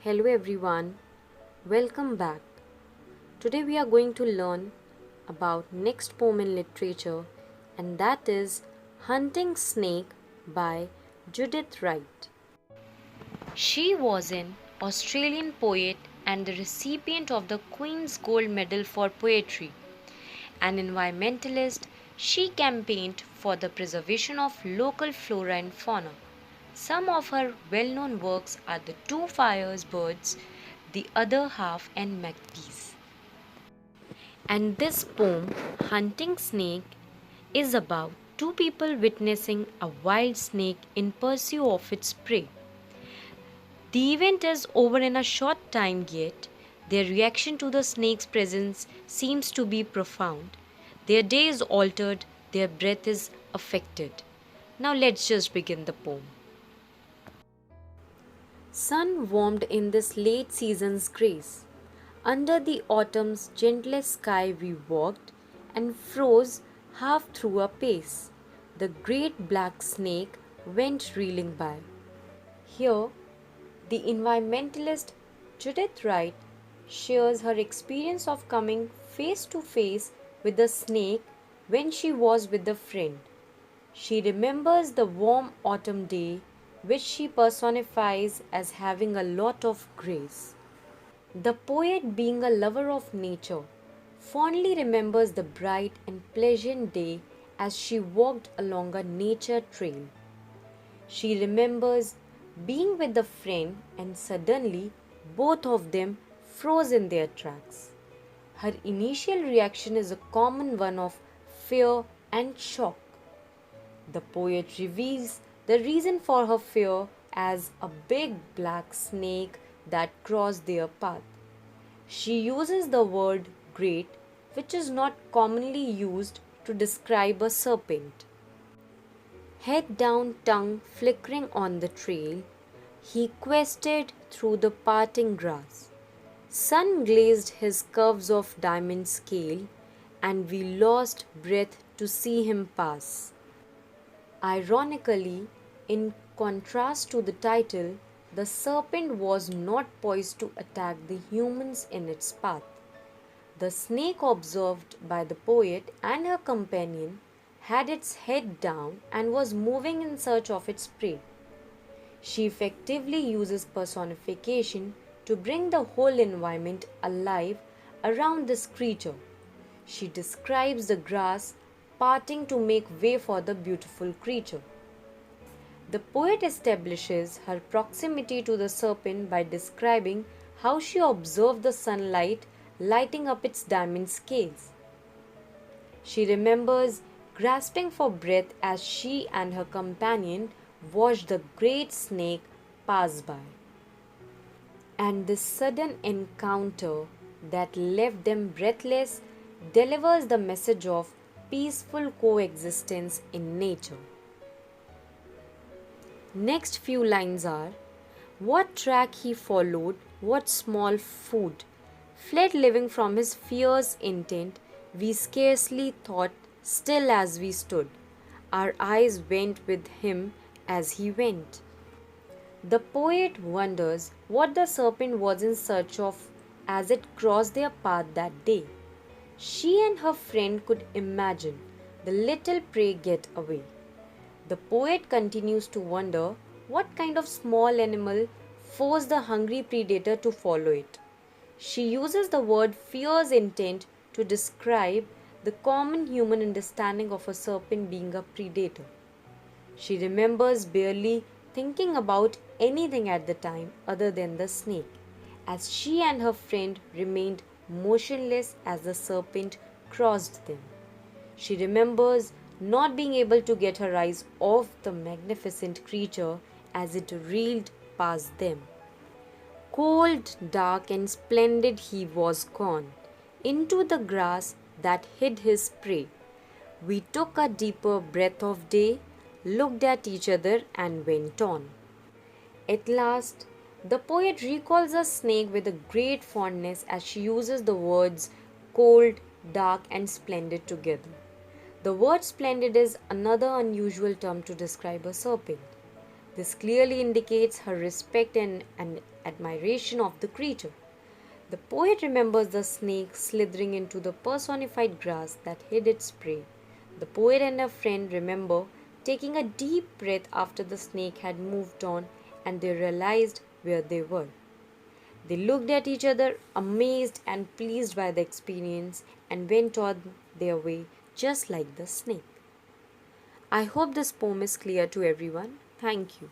Hello everyone, welcome back. Today we are going to learn about next poem in literature, and that is Hunting Snake by Judith Wright. She was an Australian poet and the recipient of the Queen's Gold Medal for Poetry. An environmentalist, she campaigned for the preservation of local flora and fauna. Some of her well known works are The Two Fires Birds, The Other Half, and Magpies. And this poem, Hunting Snake, is about two people witnessing a wild snake in pursuit of its prey. The event is over in a short time, yet their reaction to the snake's presence seems to be profound. Their day is altered, their breath is affected. Now let's just begin the poem. Sun warmed in this late season's grace. Under the autumn's gentlest sky we walked and froze half through a pace. The great black snake went reeling by. Here, the environmentalist Judith Wright shares her experience of coming face to face with the snake when she was with a friend. She remembers the warm autumn day, which she personifies as having a lot of grace. The poet, being a lover of nature, fondly remembers the bright and pleasant day as she walked along a nature trail. She remembers being with a friend and suddenly both of them froze in their tracks. Her initial reaction is a common one of fear and shock. The poet reveals the reason for her fear as a big black snake that crossed their path. She uses the word great, which is not commonly used to describe a serpent. Head down, tongue flickering on the trail, he quested through the parting grass. Sun glazed his curves of diamond scale, and we lost breath to see him pass. Ironically, in contrast to the title, the serpent was not poised to attack the humans in its path. The snake, observed by the poet and her companion, had its head down and was moving in search of its prey. She effectively uses personification to bring the whole environment alive around this creature. She describes the grass parting to make way for the beautiful creature. The poet establishes her proximity to the serpent by describing how she observed the sunlight lighting up its diamond scales. She remembers grasping for breath as she and her companion watched the great snake pass by. And this sudden encounter that left them breathless delivers the message of peaceful coexistence in nature. Next few lines are: what track he followed, what small food, fled living from his fierce intent, we scarcely thought, still as we stood. Our eyes went with him as he went. The poet wonders what the serpent was in search of as it crossed their path that day. She and her friend could imagine the little prey get away. The poet continues to wonder what kind of small animal forced the hungry predator to follow it. She uses the word fierce intent to describe the common human understanding of a serpent being a predator. She remembers barely thinking about anything at the time other than the snake, as she and her friend remained motionless as the serpent crossed them. She remembers not being able to get her eyes off the magnificent creature as it reeled past them. Cold, dark, and splendid he was gone, into the grass that hid his prey. We took a deeper breath of day, looked at each other, and went on. At last, the poet recalls a snake with a great fondness as she uses the words cold, dark, and splendid together. The word splendid is another unusual term to describe a serpent. This clearly indicates her respect and admiration of the creature. The poet remembers the snake slithering into the personified grass that hid its prey. The poet and her friend remember taking a deep breath after the snake had moved on and they realized where they were. They looked at each other, amazed and pleased by the experience, and went on their way just like the snake. I hope this poem is clear to everyone. Thank you.